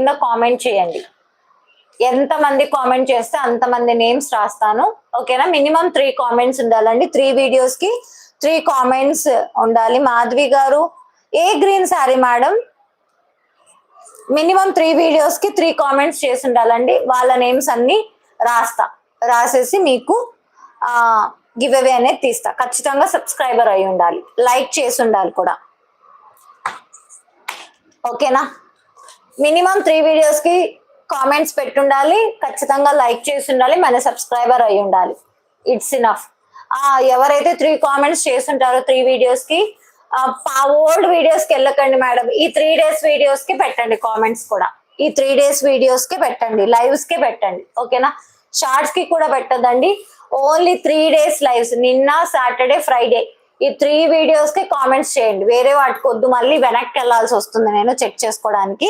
కింద కామెంట్ చేయండి. ఎంతమంది కామెంట్ చేస్తే అంతమంది నేమ్స్ రాస్తాను. ఓకేనా? మినిమం 3 కామెంట్స్ ఉండాలండి. 3 వీడియోస్ కి 3 కామెంట్స్ ఉండాలి. మాధవి గారు ఏ green sari madam? Minimum 3 videos కి 3 కామెంట్స్ చేసి ఉండాలండి. వాళ్ళ నేమ్స్ అన్ని రాసేసి మీకు గివ్ అవే అనేది తీస్తా. ఖచ్చితంగా సబ్స్క్రైబర్ అయి ఉండాలి, లైక్ చేసి ఉండాలి కూడా. ఓకేనా? మినిమం 3 వీడియోస్ కి కామెంట్స్ పెట్టుండాలి, ఖచ్చితంగా లైక్ చేసి ఉండాలి, మన సబ్స్క్రైబర్ అయి ఉండాలి. It's enough. ఎవరైతే 3 కామెంట్స్ చేస్తుంటారో 3 వీడియోస్ కి, ఓల్డ్ వీడియోస్ కి వెళ్ళకండి మేడం. ఈ 3 days వీడియోస్ కి పెట్టండి కామెంట్స్ కూడా. ఈ 3 days వీడియోస్ కి పెట్టండి, లైవ్స్ కి పెట్టండి. ఓకేనా? షార్ట్స్ కి కూడా పెట్టదండి. ఓన్లీ 3 days లైవ్స్, నిన్న, సాటర్డే, ఫ్రైడే, ఈ 3 వీడియోస్ కి కామెంట్స్ చేయండి. వేరే వాటికి వద్దు, మళ్ళీ వెనక్కి వెళ్లాల్సి వస్తుంది నేను చెక్ చేసుకోవడానికి.